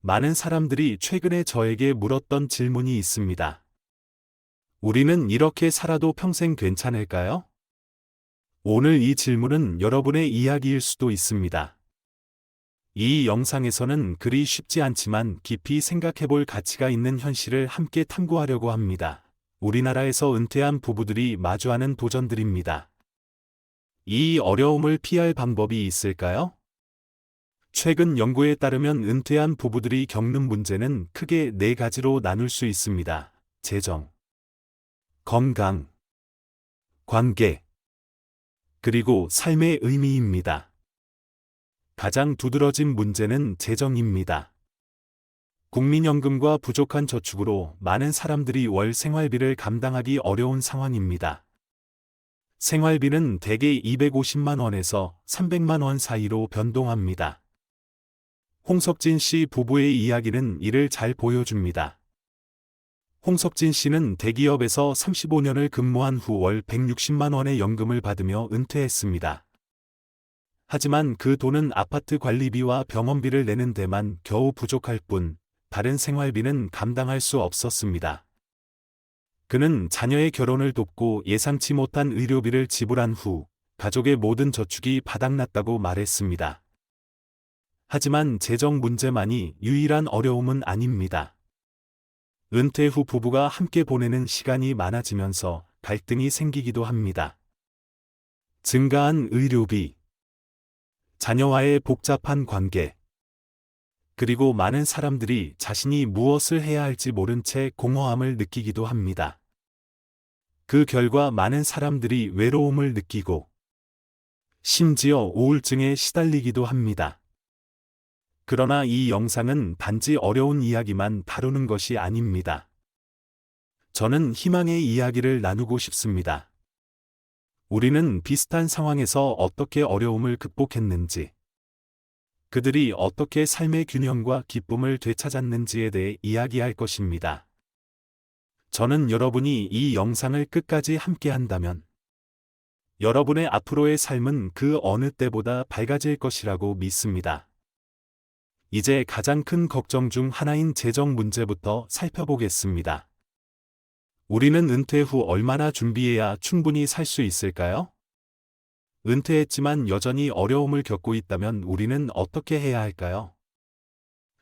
많은 사람들이 최근에 저에게 물었던 질문이 있습니다. 우리는 이렇게 살아도 평생 괜찮을까요? 오늘 이 질문은 여러분의 이야기일 수도 있습니다. 이 영상에서는 그리 쉽지 않지만 깊이 생각해 볼 가치가 있는 현실을 함께 탐구하려고 합니다. 우리나라에서 은퇴한 부부들이 마주하는 도전들입니다. 이 어려움을 피할 방법이 있을까요? 최근 연구에 따르면 은퇴한 부부들이 겪는 문제는 크게 4가지로 나눌 수 있습니다. 재정, 건강, 관계, 그리고 삶의 의미입니다. 가장 두드러진 문제는 재정입니다. 국민연금과 부족한 저축으로 많은 사람들이 월 생활비를 감당하기 어려운 상황입니다. 생활비는 대개 250만 원에서 300만 원 사이로 변동합니다. 홍석진 씨 부부의 이야기는 이를 잘 보여줍니다. 홍석진 씨는 대기업에서 35년을 근무한 후 월 160만 원의 연금을 받으며 은퇴했습니다. 하지만 그 돈은 아파트 관리비와 병원비를 내는 데만 겨우 부족할 뿐 다른 생활비는 감당할 수 없었습니다. 그는 자녀의 결혼을 돕고 예상치 못한 의료비를 지불한 후 가족의 모든 저축이 바닥났다고 말했습니다. 하지만 재정 문제만이 유일한 어려움은 아닙니다. 은퇴 후 부부가 함께 보내는 시간이 많아지면서 갈등이 생기기도 합니다. 증가한 의료비, 자녀와의 복잡한 관계, 그리고 많은 사람들이 자신이 무엇을 해야 할지 모른 채 공허함을 느끼기도 합니다. 그 결과 많은 사람들이 외로움을 느끼고 심지어 우울증에 시달리기도 합니다. 그러나 이 영상은 단지 어려운 이야기만 다루는 것이 아닙니다. 저는 희망의 이야기를 나누고 싶습니다. 우리는 비슷한 상황에서 어떻게 어려움을 극복했는지, 그들이 어떻게 삶의 균형과 기쁨을 되찾았는지에 대해 이야기할 것입니다. 저는 여러분이 이 영상을 끝까지 함께 한다면, 여러분의 앞으로의 삶은 그 어느 때보다 밝아질 것이라고 믿습니다. 이제 가장 큰 걱정 중 하나인 재정 문제부터 살펴보겠습니다. 우리는 은퇴 후 얼마나 준비해야 충분히 살 수 있을까요? 은퇴했지만 여전히 어려움을 겪고 있다면 우리는 어떻게 해야 할까요?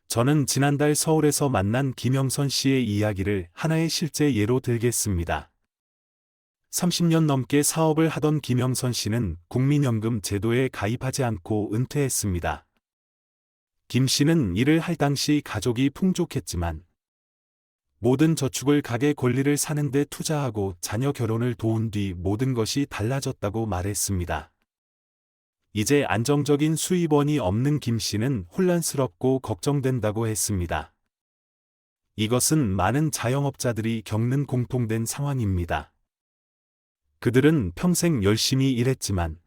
저는 지난달 서울에서 만난 김영선 씨의 이야기를 하나의 실제 예로 들겠습니다. 30년 넘게 사업을 하던 김영선 씨는 국민연금 제도에 가입하지 않고 은퇴했습니다. 김 씨는 일을 할 당시 가족이 풍족했지만 모든 저축을 가게 권리를 사는 데 투자하고 자녀 결혼을 도운 뒤 모든 것이 달라졌다고 말했습니다. 이제 안정적인 수입원이 없는 김 씨는 혼란스럽고 걱정된다고 했습니다. 이것은 많은 자영업자들이 겪는 공통된 상황입니다. 그들은 평생 열심히 일했지만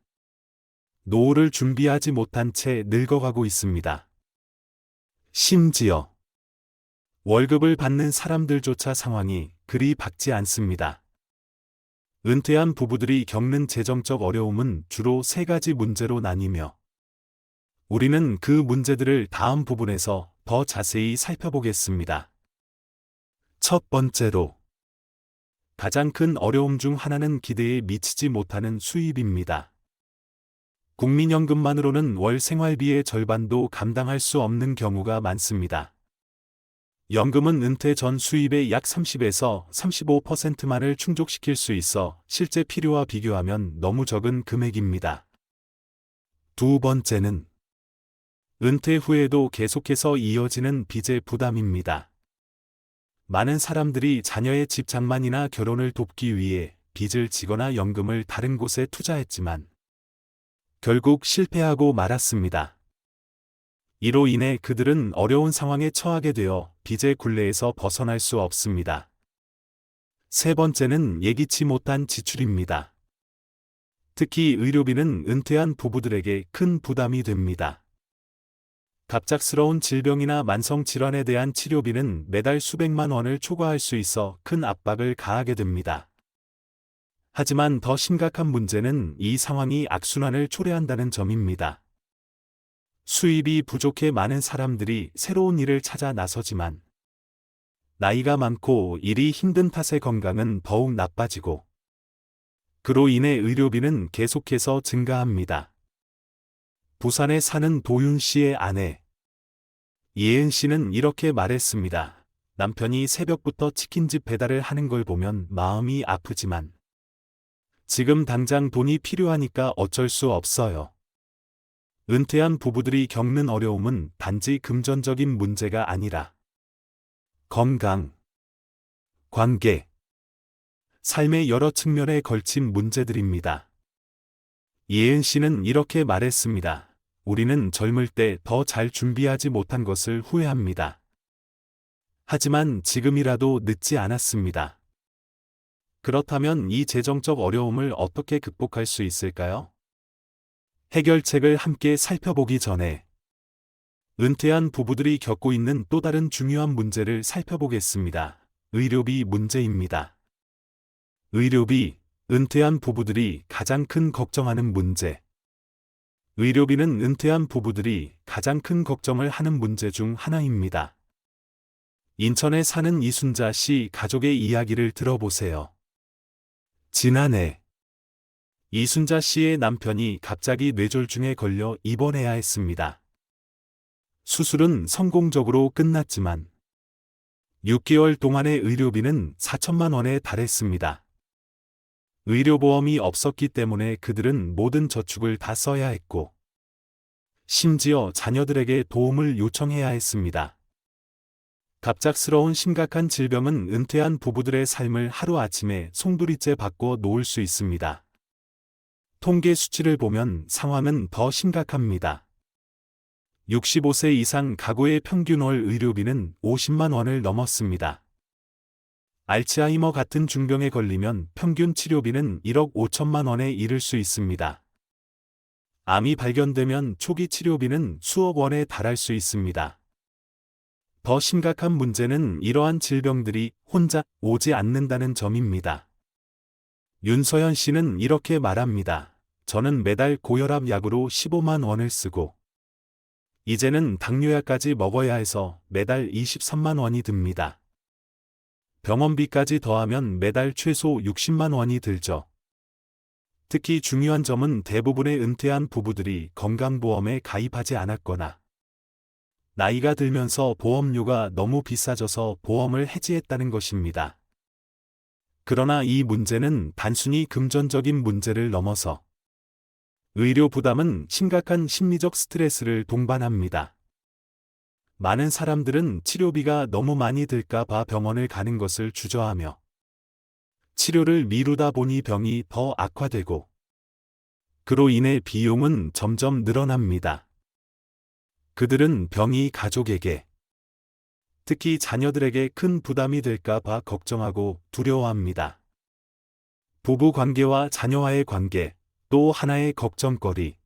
노후를 준비하지 못한 채 늙어가고 있습니다. 심지어 월급을 받는 사람들조차 상황이 그리 밝지 않습니다. 은퇴한 부부들이 겪는 재정적 어려움은 주로 3가지 문제로 나뉘며 우리는 그 문제들을 다음 부분에서 더 자세히 살펴보겠습니다. 첫 번째로, 가장 큰 어려움 중 하나는 기대에 미치지 못하는 수입입니다. 국민연금만으로는 월 생활비의 절반도 감당할 수 없는 경우가 많습니다. 연금은 은퇴 전 수입의 약 30에서 35%만을 충족시킬 수 있어 실제 필요와 비교하면 너무 적은 금액입니다. 두 번째는 은퇴 후에도 계속해서 이어지는 빚의 부담입니다. 많은 사람들이 자녀의 집 장만이나 결혼을 돕기 위해 빚을 지거나 연금을 다른 곳에 투자했지만 결국 실패하고 말았습니다. 이로 인해 그들은 어려운 상황에 처하게 되어 빚의 굴레에서 벗어날 수 없습니다. 세 번째는 예기치 못한 지출입니다. 특히 의료비는 은퇴한 부부들에게 큰 부담이 됩니다. 갑작스러운 질병이나 만성질환에 대한 치료비는 매달 수백만 원을 초과할 수 있어 큰 압박을 가하게 됩니다. 하지만 더 심각한 문제는 이 상황이 악순환을 초래한다는 점입니다. 수입이 부족해 많은 사람들이 새로운 일을 찾아 나서지만 나이가 많고 일이 힘든 탓에 건강은 더욱 나빠지고 그로 인해 의료비는 계속해서 증가합니다. 부산에 사는 도윤 씨의 아내 이혜은 씨는 이렇게 말했습니다. 남편이 새벽부터 치킨집 배달을 하는 걸 보면 마음이 아프지만 지금 당장 돈이 필요하니까 어쩔 수 없어요. 은퇴한 부부들이 겪는 어려움은 단지 금전적인 문제가 아니라 건강, 관계, 삶의 여러 측면에 걸친 문제들입니다. 이혜은 씨는 이렇게 말했습니다. 우리는 젊을 때 더 잘 준비하지 못한 것을 후회합니다. 하지만 지금이라도 늦지 않았습니다. 그렇다면 이 재정적 어려움을 어떻게 극복할 수 있을까요? 해결책을 함께 살펴보기 전에 은퇴한 부부들이 겪고 있는 또 다른 중요한 문제를 살펴보겠습니다. 의료비 문제입니다. 의료비, 은퇴한 부부들이 가장 큰 걱정하는 문제. 의료비는 은퇴한 부부들이 가장 큰 걱정을 하는 문제 중 하나입니다. 인천에 사는 이순자 씨 가족의 이야기를 들어보세요. 지난해 이순자 씨의 남편이 갑자기 뇌졸중에 걸려 입원해야 했습니다. 수술은 성공적으로 끝났지만 6개월 동안의 의료비는 4천만 원에 달했습니다. 의료보험이 없었기 때문에 그들은 모든 저축을 다 써야 했고 심지어 자녀들에게 도움을 요청해야 했습니다. 갑작스러운 심각한 질병은 은퇴한 부부들의 삶을 하루아침에 송두리째 바꿔 놓을 수 있습니다. 통계 수치를 보면 상황은 더 심각합니다. 65세 이상 가구의 평균 월 의료비는 50만 원을 넘었습니다. 알츠하이머 같은 중병에 걸리면 평균 치료비는 1억 5천만 원에 이를 수 있습니다. 암이 발견되면 초기 치료비는 수억 원에 달할 수 있습니다. 더 심각한 문제는 이러한 질병들이 혼자 오지 않는다는 점입니다. 윤서연 씨는 이렇게 말합니다. 저는 매달 고혈압 약으로 15만 원을 쓰고 이제는 당뇨약까지 먹어야 해서 매달 23만 원이 듭니다. 병원비까지 더하면 매달 최소 60만 원이 들죠. 특히 중요한 점은 대부분의 은퇴한 부부들이 건강보험에 가입하지 않았거나 나이가 들면서 보험료가 너무 비싸져서 보험을 해지했다는 것입니다. 그러나 이 문제는 단순히 금전적인 문제를 넘어서 의료 부담은 심각한 심리적 스트레스를 동반합니다. 많은 사람들은 치료비가 너무 많이 들까 봐 병원을 가는 것을 주저하며 치료를 미루다 보니 병이 더 악화되고 그로 인해 비용은 점점 늘어납니다. 그들은 병이 가족에게, 특히 자녀들에게 큰 부담이 될까 봐 걱정하고 두려워합니다. 부부 관계와 자녀와의 관계, 또 하나의 걱정거리.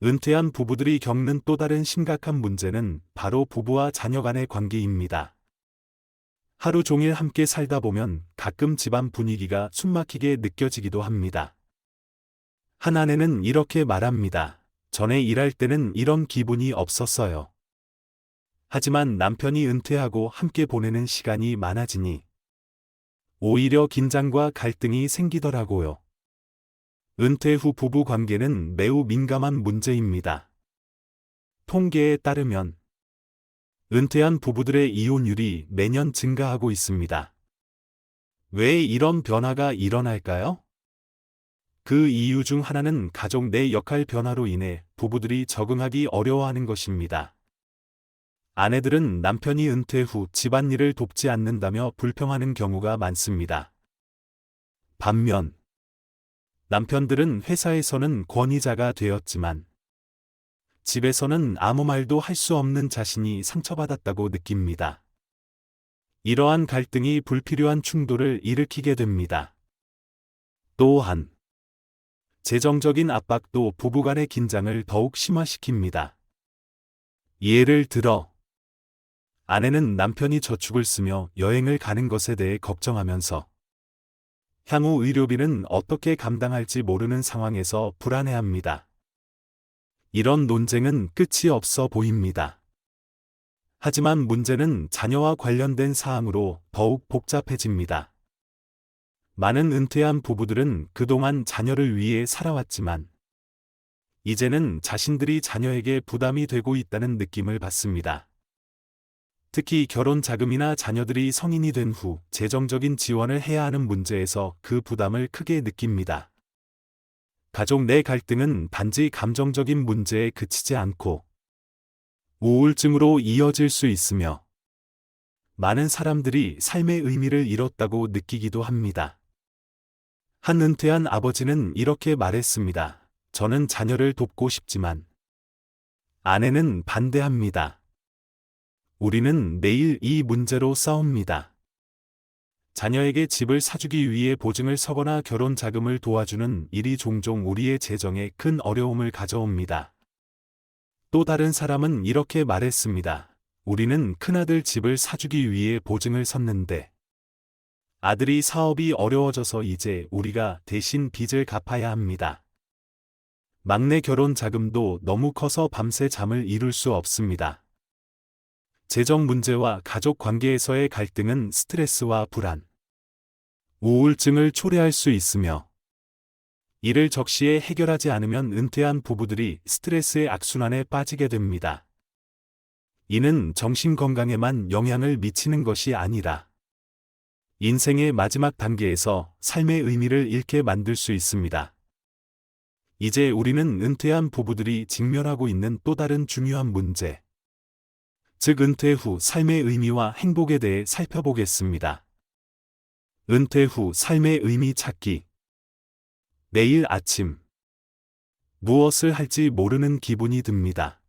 은퇴한 부부들이 겪는 또 다른 심각한 문제는 바로 부부와 자녀 간의 관계입니다. 하루 종일 함께 살다 보면 가끔 집안 분위기가 숨막히게 느껴지기도 합니다. 한 아내는 이렇게 말합니다. 전에 일할 때는 이런 기분이 없었어요. 하지만 남편이 은퇴하고 함께 보내는 시간이 많아지니 오히려 긴장과 갈등이 생기더라고요. 은퇴 후 부부 관계는 매우 민감한 문제입니다. 통계에 따르면 은퇴한 부부들의 이혼율이 매년 증가하고 있습니다. 왜 이런 변화가 일어날까요? 그 이유 중 하나는 가족 내 역할 변화로 인해 부부들이 적응하기 어려워하는 것입니다. 아내들은 남편이 은퇴 후 집안일을 돕지 않는다며 불평하는 경우가 많습니다. 반면 남편들은 회사에서는 권위자가 되었지만 집에서는 아무 말도 할 수 없는 자신이 상처받았다고 느낍니다. 이러한 갈등이 불필요한 충돌을 일으키게 됩니다. 또한 재정적인 압박도 부부간의 긴장을 더욱 심화시킵니다. 예를 들어 아내는 남편이 저축을 쓰며 여행을 가는 것에 대해 걱정하면서 향후 의료비는 어떻게 감당할지 모르는 상황에서 불안해합니다. 이런 논쟁은 끝이 없어 보입니다. 하지만 문제는 자녀와 관련된 사항으로 더욱 복잡해집니다. 많은 은퇴한 부부들은 그동안 자녀를 위해 살아왔지만 이제는 자신들이 자녀에게 부담이 되고 있다는 느낌을 받습니다. 특히 결혼 자금이나 자녀들이 성인이 된 후 재정적인 지원을 해야 하는 문제에서 그 부담을 크게 느낍니다. 가족 내 갈등은 단지 감정적인 문제에 그치지 않고 우울증으로 이어질 수 있으며 많은 사람들이 삶의 의미를 잃었다고 느끼기도 합니다. 한 은퇴한 아버지는 이렇게 말했습니다. 저는 자녀를 돕고 싶지만 아내는 반대합니다. 우리는 매일 이 문제로 싸웁니다. 자녀에게 집을 사주기 위해 보증을 서거나 결혼 자금을 도와주는 일이 종종 우리의 재정에 큰 어려움을 가져옵니다. 또 다른 사람은 이렇게 말했습니다. 우리는 큰아들 집을 사주기 위해 보증을 섰는데 아들이 사업이 어려워져서 이제 우리가 대신 빚을 갚아야 합니다. 막내 결혼 자금도 너무 커서 밤새 잠을 이룰 수 없습니다. 재정 문제와 가족 관계에서의 갈등은 스트레스와 불안, 우울증을 초래할 수 있으며 이를 적시에 해결하지 않으면 은퇴한 부부들이 스트레스의 악순환에 빠지게 됩니다. 이는 정신 건강에만 영향을 미치는 것이 아니라 인생의 마지막 단계에서 삶의 의미를 잃게 만들 수 있습니다. 이제 우리는 은퇴한 부부들이 직면하고 있는 또 다른 중요한 문제, 즉 은퇴 후 삶의 의미와 행복에 대해 살펴보겠습니다. 은퇴 후 삶의 의미 찾기. 매일 아침 무엇을 할지 모르는 기분이 듭니다.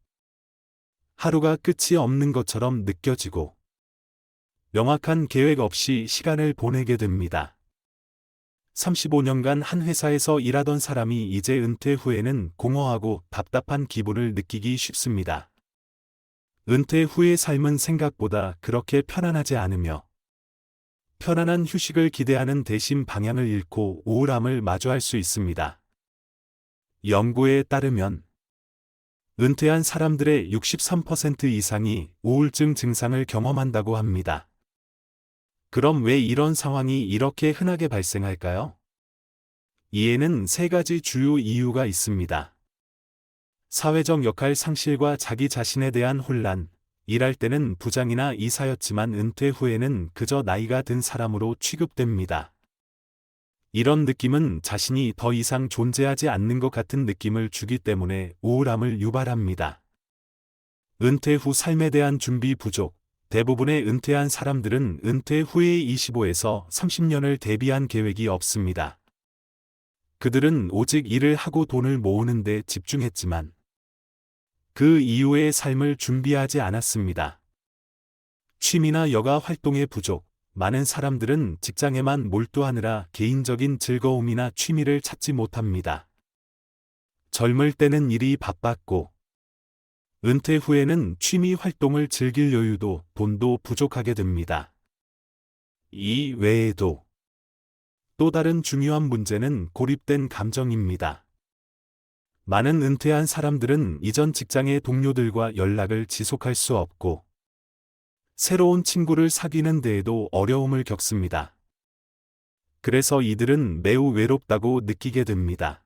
하루가 끝이 없는 것처럼 느껴지고 명확한 계획 없이 시간을 보내게 됩니다. 35년간 한 회사에서 일하던 사람이 이제 은퇴 후에는 공허하고 답답한 기분을 느끼기 쉽습니다. 은퇴 후의 삶은 생각보다 그렇게 편안하지 않으며 편안한 휴식을 기대하는 대신 방향을 잃고 우울함을 마주할 수 있습니다. 연구에 따르면 은퇴한 사람들의 63% 이상이 우울증 증상을 경험한다고 합니다. 그럼 왜 이런 상황이 이렇게 흔하게 발생할까요? 이에는 세 가지 주요 이유가 있습니다. 사회적 역할 상실과 자기 자신에 대한 혼란, 일할 때는 부장이나 이사였지만 은퇴 후에는 그저 나이가 든 사람으로 취급됩니다. 이런 느낌은 자신이 더 이상 존재하지 않는 것 같은 느낌을 주기 때문에 우울함을 유발합니다. 은퇴 후 삶에 대한 준비 부족. 대부분의 은퇴한 사람들은 은퇴 후의 25에서 30년을 대비한 계획이 없습니다. 그들은 오직 일을 하고 돈을 모으는 데 집중했지만 그 이후의 삶을 준비하지 않았습니다. 취미나 여가 활동의 부족. 많은 사람들은 직장에만 몰두하느라 개인적인 즐거움이나 취미를 찾지 못합니다. 젊을 때는 일이 바빴고 은퇴 후에는 취미 활동을 즐길 여유도 돈도 부족하게 됩니다. 이 외에도 또 다른 중요한 문제는 고립된 감정입니다. 많은 은퇴한 사람들은 이전 직장의 동료들과 연락을 지속할 수 없고 새로운 친구를 사귀는 데에도 어려움을 겪습니다. 그래서 이들은 매우 외롭다고 느끼게 됩니다.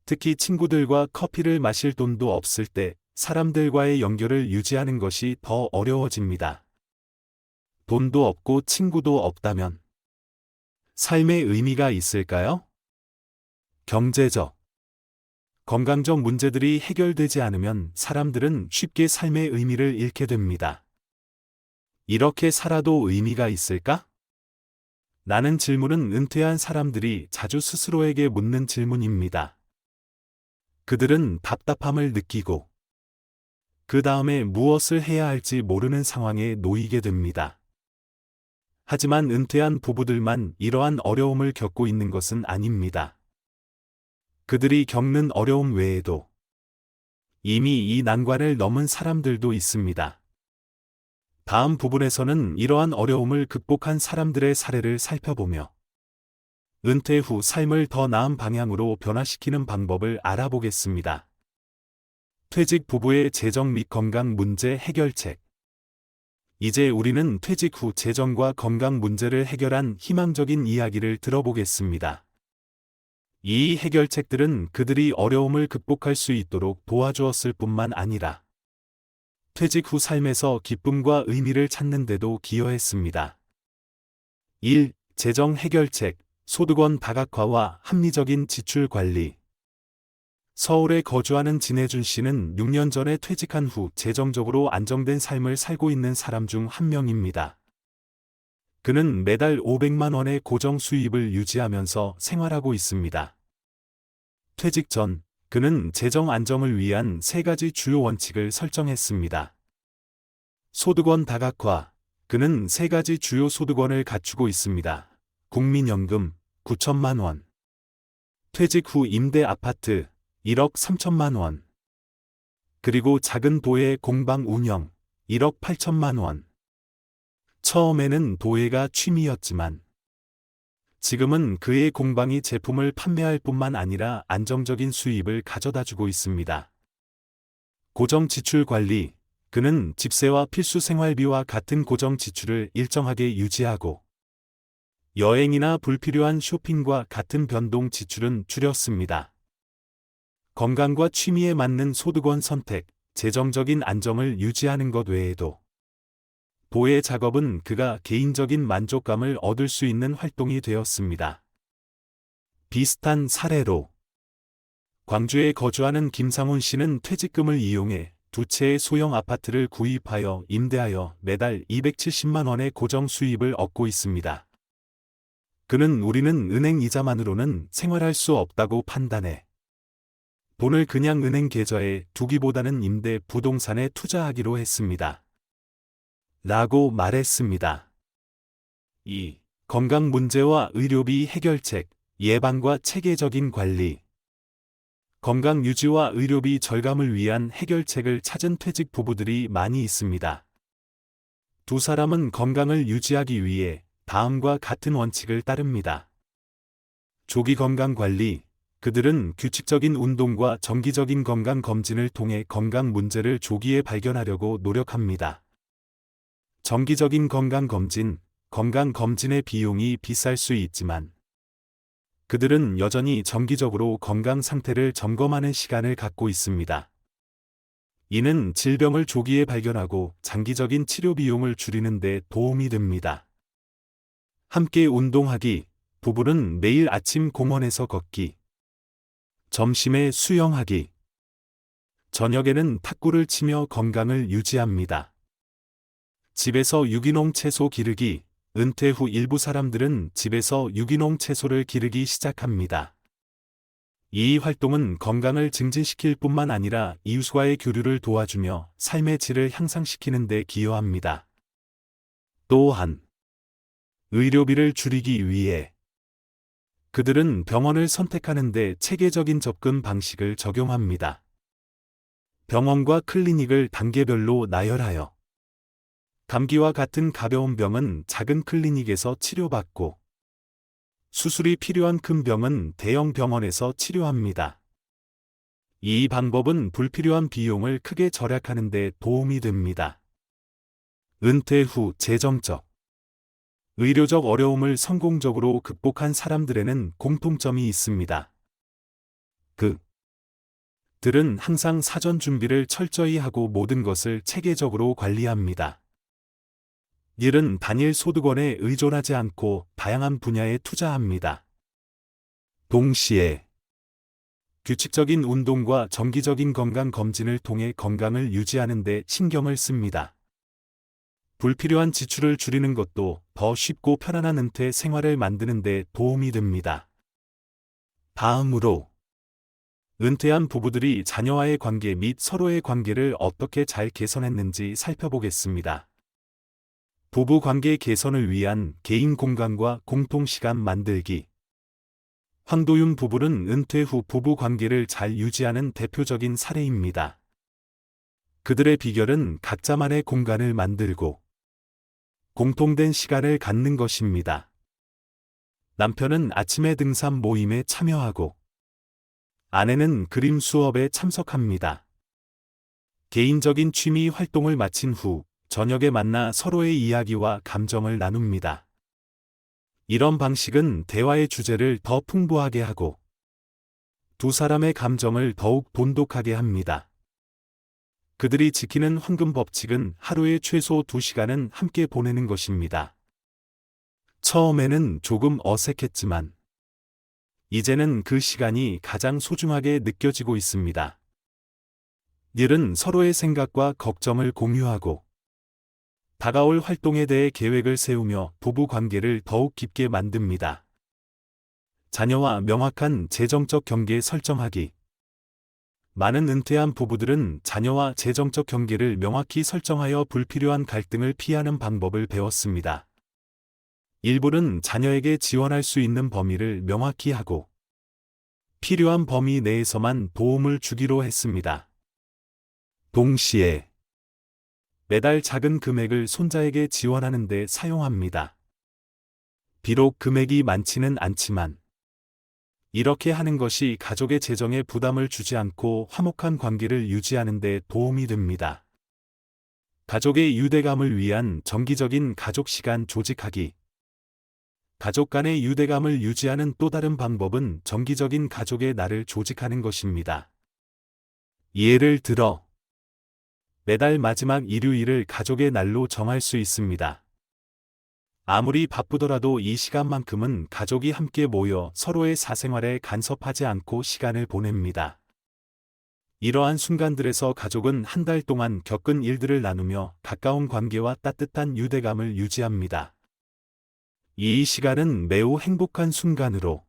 특히 친구들과 커피를 마실 돈도 없을 때 사람들과의 연결을 유지하는 것이 더 어려워집니다. 돈도 없고 친구도 없다면 삶의 의미가 있을까요? 경제적, 건강적 문제들이 해결되지 않으면 사람들은 쉽게 삶의 의미를 잃게 됩니다. 이렇게 살아도 의미가 있을까? 라는 질문은 은퇴한 사람들이 자주 스스로에게 묻는 질문입니다. 그들은 답답함을 느끼고 그 다음에 무엇을 해야 할지 모르는 상황에 놓이게 됩니다. 하지만 은퇴한 부부들만 이러한 어려움을 겪고 있는 것은 아닙니다. 그들이 겪는 어려움 외에도 이미 이 난관을 넘은 사람들도 있습니다. 다음 부분에서는 이러한 어려움을 극복한 사람들의 사례를 살펴보며 은퇴 후 삶을 더 나은 방향으로 변화시키는 방법을 알아보겠습니다. 퇴직 부부의 재정 및 건강 문제 해결책. 이제 우리는 퇴직 후 재정과 건강 문제를 해결한 희망적인 이야기를 들어보겠습니다. 이 해결책들은 그들이 어려움을 극복할 수 있도록 도와주었을 뿐만 아니라 퇴직 후 삶에서 기쁨과 의미를 찾는 데도 기여했습니다. 1. 재정 해결책, 소득원 다각화와 합리적인 지출 관리. 서울에 거주하는 진혜준 씨는 6년 전에 퇴직한 후 재정적으로 안정된 삶을 살고 있는 사람 중 한 명입니다. 그는 매달 500만 원의 고정 수입을 유지하면서 생활하고 있습니다. 퇴직 전, 그는 재정 안정을 위한 3가지 주요 원칙을 설정했습니다. 소득원 다각화. 그는 3가지 주요 소득원을 갖추고 있습니다. 국민연금 9천만 원. 퇴직 후 임대 아파트 1억 3천만 원. 그리고 작은 도예 공방 운영 1억 8천만 원. 처음에는 도예가 취미였지만 지금은 그의 공방이 제품을 판매할 뿐만 아니라 안정적인 수입을 가져다주고 있습니다. 고정 지출 관리. 그는 집세와 필수 생활비와 같은 고정 지출을 일정하게 유지하고 여행이나 불필요한 쇼핑과 같은 변동 지출은 줄였습니다. 건강과 취미에 맞는 소득원 선택, 재정적인 안정을 유지하는 것 외에도 도예 작업은 그가 개인적인 만족감을 얻을 수 있는 활동이 되었습니다. 비슷한 사례로 광주에 거주하는 김상훈 씨는 퇴직금을 이용해 2채의 소형 아파트를 구입하여 임대하여 매달 270만 원의 고정 수입을 얻고 있습니다. 그는 우리는 은행 이자만으로는 생활할 수 없다고 판단해 돈을 그냥 은행 계좌에 두기보다는 임대 부동산에 투자하기로 했습니다. 라고 말했습니다. 2. 건강 문제와 의료비 해결책, 예방과 체계적인 관리. 건강 유지와 의료비 절감을 위한 해결책을 찾은 퇴직 부부들이 많이 있습니다. 두 사람은 건강을 유지하기 위해 다음과 같은 원칙을 따릅니다. 조기 건강 관리. 그들은 규칙적인 운동과 정기적인 건강 검진을 통해 건강 문제를 조기에 발견하려고 노력합니다. 정기적인 건강 검진의 비용이 비쌀 수 있지만 그들은 여전히 정기적으로 건강 상태를 점검하는 시간을 갖고 있습니다. 이는 질병을 조기에 발견하고 장기적인 치료 비용을 줄이는 데 도움이 됩니다. 함께 운동하기. 부부는 매일 아침 공원에서 걷기, 점심에 수영하기, 저녁에는 탁구를 치며 건강을 유지합니다. 집에서 유기농 채소 기르기. 은퇴 후 일부 사람들은 집에서 유기농 채소를 기르기 시작합니다. 이 활동은 건강을 증진시킬 뿐만 아니라 이웃과의 교류를 도와주며 삶의 질을 향상시키는 데 기여합니다. 또한 의료비를 줄이기 위해 그들은 병원을 선택하는 데 체계적인 접근 방식을 적용합니다. 병원과 클리닉을 단계별로 나열하여 감기와 같은 가벼운 병은 작은 클리닉에서 치료받고 수술이 필요한 큰 병은 대형 병원에서 치료합니다. 이 방법은 불필요한 비용을 크게 절약하는 데 도움이 됩니다. 은퇴 후 재정적, 의료적 어려움을 성공적으로 극복한 사람들에는 공통점이 있습니다. 그들은 항상 사전 준비를 철저히 하고 모든 것을 체계적으로 관리합니다. 일은 단일 소득원에 의존하지 않고 다양한 분야에 투자합니다. 동시에 규칙적인 운동과 정기적인 건강 검진을 통해 건강을 유지하는 데 신경을 씁니다. 불필요한 지출을 줄이는 것도 더 쉽고 편안한 은퇴 생활을 만드는 데 도움이 됩니다. 다음으로 은퇴한 부부들이 자녀와의 관계 및 서로의 관계를 어떻게 잘 개선했는지 살펴보겠습니다. 부부 관계 개선을 위한 개인 공간과 공통 시간 만들기. 황도윤 부부는 은퇴 후 부부 관계를 잘 유지하는 대표적인 사례입니다. 그들의 비결은 각자만의 공간을 만들고 공통된 시간을 갖는 것입니다. 남편은 아침에 등산 모임에 참여하고 아내는 그림 수업에 참석합니다. 개인적인 취미 활동을 마친 후 저녁에 만나 서로의 이야기와 감정을 나눕니다. 이런 방식은 대화의 주제를 더 풍부하게 하고 두 사람의 감정을 더욱 돈독하게 합니다. 그들이 지키는 황금 법칙은 하루에 최소 2시간은 함께 보내는 것입니다. 처음에는 조금 어색했지만 이제는 그 시간이 가장 소중하게 느껴지고 있습니다. 늘은 서로의 생각과 걱정을 공유하고 다가올 활동에 대해 계획을 세우며 부부 관계를 더욱 깊게 만듭니다. 자녀와 명확한 재정적 경계 설정하기. 많은 은퇴한 부부들은 자녀와 재정적 경계를 명확히 설정하여 불필요한 갈등을 피하는 방법을 배웠습니다. 일부는 자녀에게 지원할 수 있는 범위를 명확히 하고 필요한 범위 내에서만 도움을 주기로 했습니다. 동시에 매달 작은 금액을 손자에게 지원하는 데 사용합니다. 비록 금액이 많지는 않지만 이렇게 하는 것이 가족의 재정에 부담을 주지 않고 화목한 관계를 유지하는 데 도움이 됩니다. 가족의 유대감을 위한 정기적인 가족 시간 조직하기. 가족 간의 유대감을 유지하는 또 다른 방법은 정기적인 가족의 날을 조직하는 것입니다. 예를 들어 매달 마지막 일요일을 가족의 날로 정할 수 있습니다. 아무리 바쁘더라도 이 시간만큼은 가족이 함께 모여 서로의 사생활에 간섭하지 않고 시간을 보냅니다. 이러한 순간들에서 가족은 한 달 동안 겪은 일들을 나누며 가까운 관계와 따뜻한 유대감을 유지합니다. 이 시간은 매우 행복한 순간으로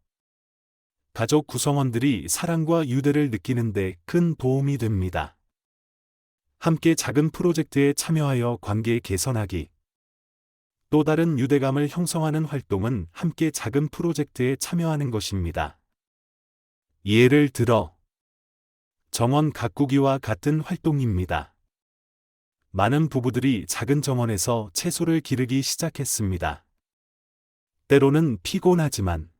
가족 구성원들이 사랑과 유대를 느끼는 데 큰 도움이 됩니다. 함께 작은 프로젝트에 참여하여 관계 개선하기. 또 다른 유대감을 형성하는 활동은 함께 작은 프로젝트에 참여하는 것입니다. 예를 들어 정원 가꾸기와 같은 활동입니다. 많은 부부들이 작은 정원에서 채소를 기르기 시작했습니다. 때로는 피곤하지만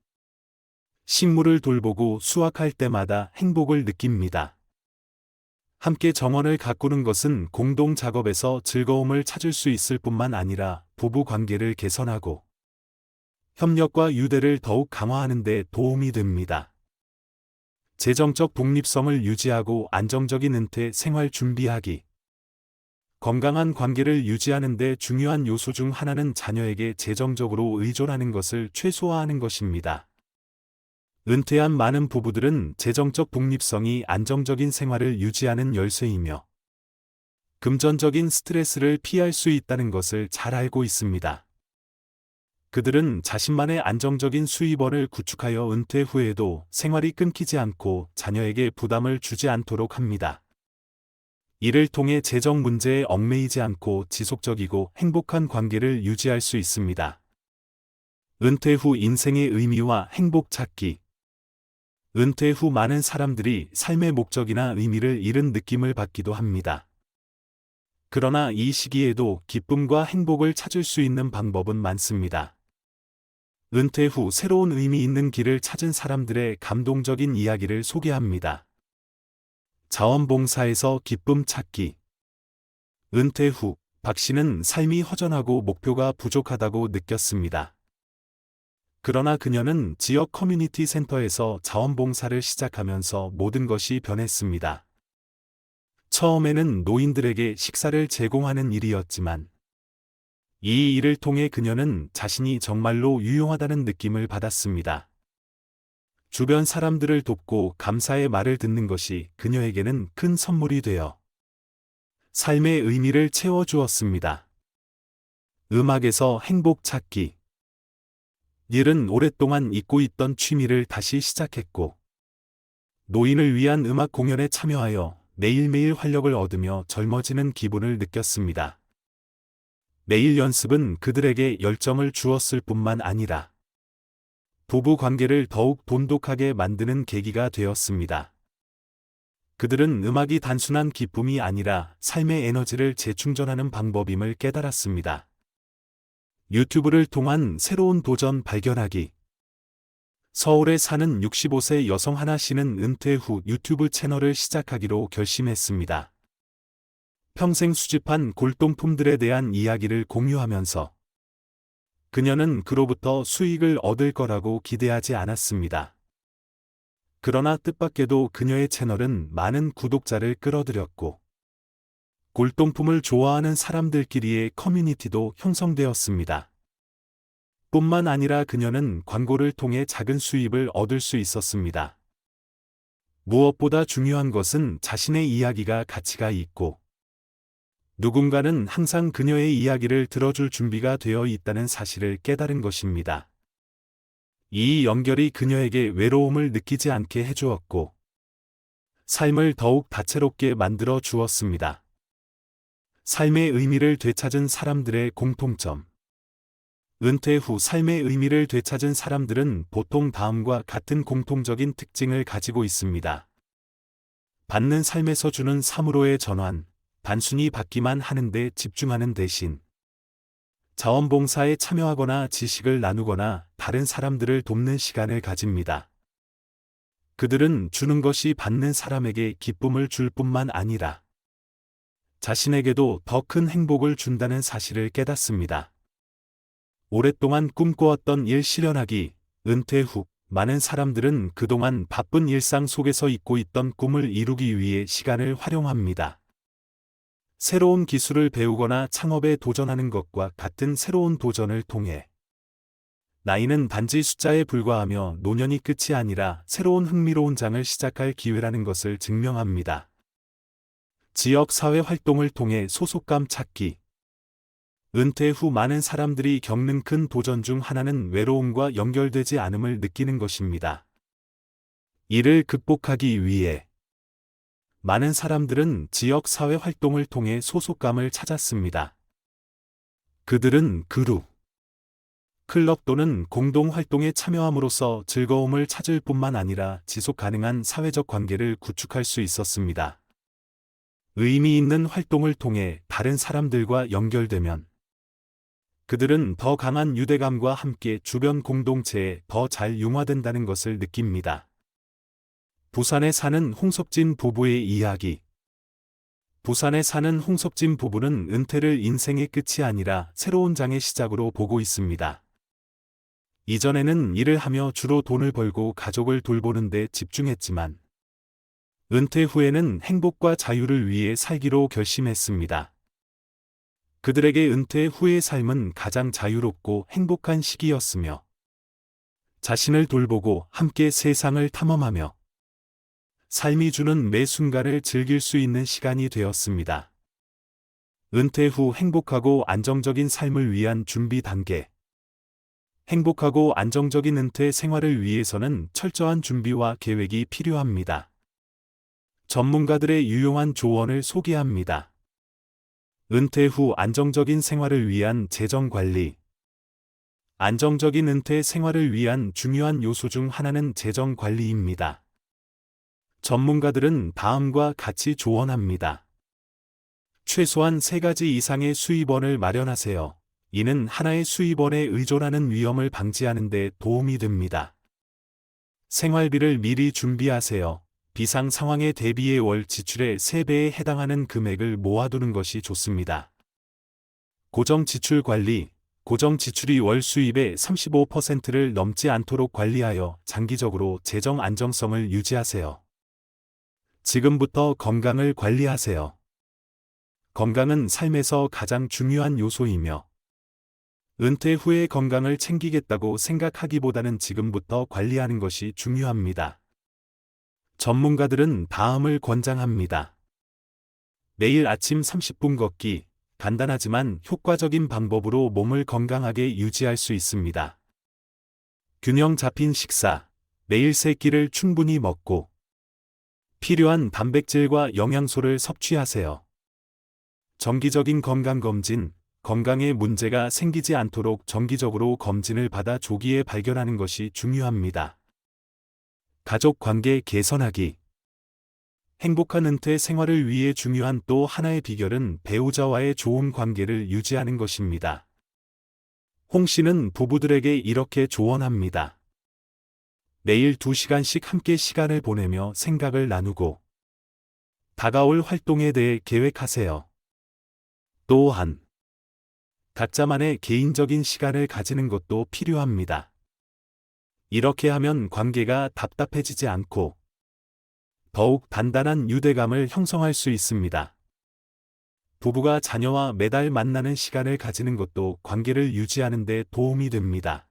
식물을 돌보고 수확할 때마다 행복을 느낍니다. 함께 정원을 가꾸는 것은 공동 작업에서 즐거움을 찾을 수 있을 뿐만 아니라 부부 관계를 개선하고 협력과 유대를 더욱 강화하는 데 도움이 됩니다. 재정적 독립성을 유지하고 안정적인 은퇴 생활 준비하기. 건강한 관계를 유지하는 데 중요한 요소 중 하나는 자녀에게 재정적으로 의존하는 것을 최소화하는 것입니다. 은퇴한 많은 부부들은 재정적 독립성이 안정적인 생활을 유지하는 열쇠이며 금전적인 스트레스를 피할 수 있다는 것을 잘 알고 있습니다. 그들은 자신만의 안정적인 수입원을 구축하여 은퇴 후에도 생활이 끊기지 않고 자녀에게 부담을 주지 않도록 합니다. 이를 통해 재정 문제에 얽매이지 않고 지속적이고 행복한 관계를 유지할 수 있습니다. 은퇴 후 인생의 의미와 행복 찾기. 은퇴 후 많은 사람들이 삶의 목적이나 의미를 잃은 느낌을 받기도 합니다. 그러나 이 시기에도 기쁨과 행복을 찾을 수 있는 방법은 많습니다. 은퇴 후 새로운 의미 있는 길을 찾은 사람들의 감동적인 이야기를 소개합니다. 자원봉사에서 기쁨 찾기. 은퇴 후 박 씨는 삶이 허전하고 목표가 부족하다고 느꼈습니다. 그러나 그녀는 지역 커뮤니티 센터에서 자원봉사를 시작하면서 모든 것이 변했습니다. 처음에는 노인들에게 식사를 제공하는 일이었지만 이 일을 통해 그녀는 자신이 정말로 유용하다는 느낌을 받았습니다. 주변 사람들을 돕고 감사의 말을 듣는 것이 그녀에게는 큰 선물이 되어 삶의 의미를 채워주었습니다. 음악에서 행복 찾기. 닐은 오랫동안 잊고 있던 취미를 다시 시작했고 노인을 위한 음악 공연에 참여하여 매일매일 활력을 얻으며 젊어지는 기분을 느꼈습니다. 매일 연습은 그들에게 열정을 주었을 뿐만 아니라 부부 관계를 더욱 돈독하게 만드는 계기가 되었습니다. 그들은 음악이 단순한 기쁨이 아니라 삶의 에너지를 재충전하는 방법임을 깨달았습니다. 유튜브를 통한 새로운 도전 발견하기. 서울에 사는 65세 여성 하나 씨는 은퇴 후 유튜브 채널을 시작하기로 결심했습니다. 평생 수집한 골동품들에 대한 이야기를 공유하면서 그녀는 그로부터 수익을 얻을 거라고 기대하지 않았습니다. 그러나 뜻밖에도 그녀의 채널은 많은 구독자를 끌어들였고 골동품을 좋아하는 사람들끼리의 커뮤니티도 형성되었습니다. 뿐만 아니라 그녀는 광고를 통해 작은 수입을 얻을 수 있었습니다. 무엇보다 중요한 것은 자신의 이야기가 가치가 있고 누군가는 항상 그녀의 이야기를 들어줄 준비가 되어 있다는 사실을 깨달은 것입니다. 이 연결이 그녀에게 외로움을 느끼지 않게 해주었고 삶을 더욱 다채롭게 만들어 주었습니다. 삶의 의미를 되찾은 사람들의 공통점. 은퇴 후 삶의 의미를 되찾은 사람들은 보통 다음과 같은 공통적인 특징을 가지고 있습니다. 받는 삶에서 주는 삶으로의 전환, 단순히 받기만 하는 데 집중하는 대신 자원봉사에 참여하거나 지식을 나누거나 다른 사람들을 돕는 시간을 가집니다. 그들은 주는 것이 받는 사람에게 기쁨을 줄 뿐만 아니라 자신에게도 더 큰 행복을 준다는 사실을 깨닫습니다. 오랫동안 꿈꿔왔던 일 실현하기, 은퇴 후 많은 사람들은 그동안 바쁜 일상 속에서 잊고 있던 꿈을 이루기 위해 시간을 활용합니다. 새로운 기술을 배우거나 창업에 도전하는 것과 같은 새로운 도전을 통해 나이는 단지 숫자에 불과하며 노년이 끝이 아니라 새로운 흥미로운 장을 시작할 기회라는 것을 증명합니다. 지역 사회 활동을 통해 소속감 찾기. 은퇴 후 많은 사람들이 겪는 큰 도전 중 하나는 외로움과 연결되지 않음을 느끼는 것입니다. 이를 극복하기 위해 많은 사람들은 지역 사회 활동을 통해 소속감을 찾았습니다. 그들은 그룹, 클럽 또는 공동 활동에 참여함으로써 즐거움을 찾을 뿐만 아니라 지속 가능한 사회적 관계를 구축할 수 있었습니다. 의미 있는 활동을 통해 다른 사람들과 연결되면 그들은 더 강한 유대감과 함께 주변 공동체에 더 잘 융화된다는 것을 느낍니다. 부산에 사는 홍석진 부부의 이야기. 부산에 사는 홍석진 부부는 은퇴를 인생의 끝이 아니라 새로운 장의 시작으로 보고 있습니다. 이전에는 일을 하며 주로 돈을 벌고 가족을 돌보는 데 집중했지만 은퇴 후에는 행복과 자유를 위해 살기로 결심했습니다. 그들에게 은퇴 후의 삶은 가장 자유롭고 행복한 시기였으며 자신을 돌보고 함께 세상을 탐험하며 삶이 주는 매 순간을 즐길 수 있는 시간이 되었습니다. 은퇴 후 행복하고 안정적인 삶을 위한 준비 단계. 행복하고 안정적인 은퇴 생활을 위해서는 철저한 준비와 계획이 필요합니다. 전문가들의 유용한 조언을 소개합니다. 은퇴 후 안정적인 생활을 위한 재정 관리. 안정적인 은퇴 생활을 위한 중요한 요소 중 하나는 재정 관리입니다. 전문가들은 다음과 같이 조언합니다. 최소한 3가지 이상의 수입원을 마련하세요. 이는 하나의 수입원에 의존하는 위험을 방지하는 데 도움이 됩니다. 생활비를 미리 준비하세요. 비상 상황에 대비해 월 지출의 3배에 해당하는 금액을 모아두는 것이 좋습니다. 고정 지출 관리. 고정 지출이 월 수입의 35%를 넘지 않도록 관리하여 장기적으로 재정 안정성을 유지하세요. 지금부터 건강을 관리하세요. 건강은 삶에서 가장 중요한 요소이며 은퇴 후에 건강을 챙기겠다고 생각하기보다는 지금부터 관리하는 것이 중요합니다. 전문가들은 다음을 권장합니다. 매일 아침 30분 걷기. 간단하지만 효과적인 방법으로 몸을 건강하게 유지할 수 있습니다. 균형 잡힌 식사. 매일 3끼를 충분히 먹고 필요한 단백질과 영양소를 섭취하세요. 정기적인 건강검진. 건강에 문제가 생기지 않도록 정기적으로 검진을 받아 조기에 발견하는 것이 중요합니다. 가족 관계 개선하기. 행복한 은퇴 생활을 위해 중요한 또 하나의 비결은 배우자와의 좋은 관계를 유지하는 것입니다. 홍 씨는 부부들에게 이렇게 조언합니다. 매일 2시간씩 함께 시간을 보내며 생각을 나누고 다가올 활동에 대해 계획하세요. 또한 각자만의 개인적인 시간을 가지는 것도 필요합니다. 이렇게 하면 관계가 답답해지지 않고 더욱 단단한 유대감을 형성할 수 있습니다. 부부가 자녀와 매달 만나는 시간을 가지는 것도 관계를 유지하는 데 도움이 됩니다.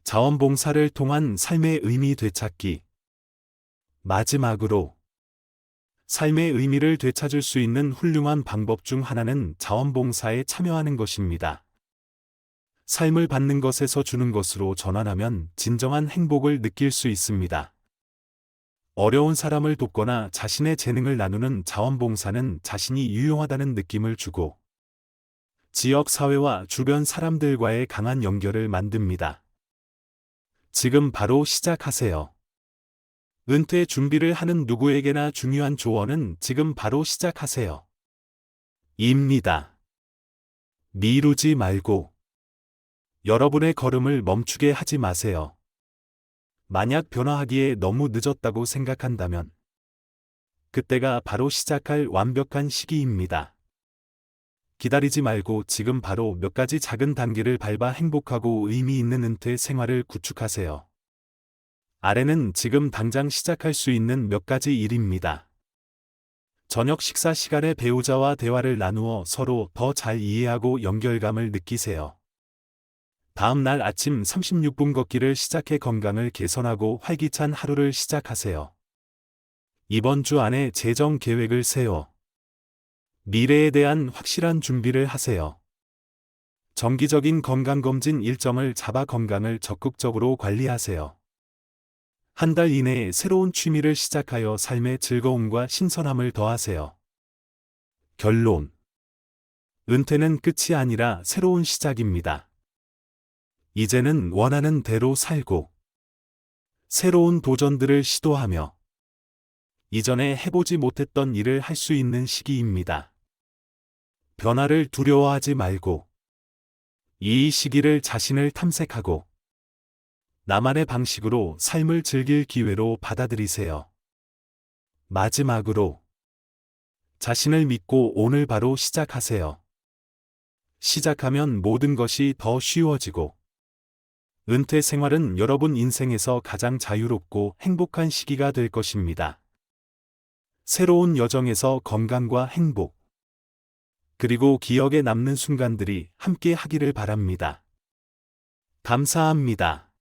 자원봉사를 통한 삶의 의미 되찾기. 마지막으로 삶의 의미를 되찾을 수 있는 훌륭한 방법 중 하나는 자원봉사에 참여하는 것입니다. 삶을 받는 것에서 주는 것으로 전환하면 진정한 행복을 느낄 수 있습니다. 어려운 사람을 돕거나 자신의 재능을 나누는 자원봉사는 자신이 유용하다는 느낌을 주고 지역 사회와 주변 사람들과의 강한 연결을 만듭니다. 지금 바로 시작하세요. 은퇴 준비를 하는 누구에게나 중요한 조언은 지금 바로 시작하세요. 입니다. 미루지 말고 여러분의 걸음을 멈추게 하지 마세요. 만약 변화하기에 너무 늦었다고 생각한다면 그때가 바로 시작할 완벽한 시기입니다. 기다리지 말고 지금 바로 몇 가지 작은 단계를 밟아 행복하고 의미 있는 은퇴 생활을 구축하세요. 아래는 지금 당장 시작할 수 있는 몇 가지 일입니다. 저녁 식사 시간에 배우자와 대화를 나누어 서로 더 잘 이해하고 연결감을 느끼세요. 다음 날 아침 36분 걷기를 시작해 건강을 개선하고 활기찬 하루를 시작하세요. 이번 주 안에 재정 계획을 세워 미래에 대한 확실한 준비를 하세요. 정기적인 건강검진 일정을 잡아 건강을 적극적으로 관리하세요. 한 달 이내에 새로운 취미를 시작하여 삶의 즐거움과 신선함을 더하세요. 결론. 은퇴는 끝이 아니라 새로운 시작입니다. 이제는 원하는 대로 살고 새로운 도전들을 시도하며 이전에 해보지 못했던 일을 할 수 있는 시기입니다. 변화를 두려워하지 말고 이 시기를 자신을 탐색하고 나만의 방식으로 삶을 즐길 기회로 받아들이세요. 마지막으로 자신을 믿고 오늘 바로 시작하세요. 시작하면 모든 것이 더 쉬워지고 은퇴 생활은 여러분 인생에서 가장 자유롭고 행복한 시기가 될 것입니다. 새로운 여정에서 건강과 행복, 그리고 기억에 남는 순간들이 함께 하기를 바랍니다. 감사합니다.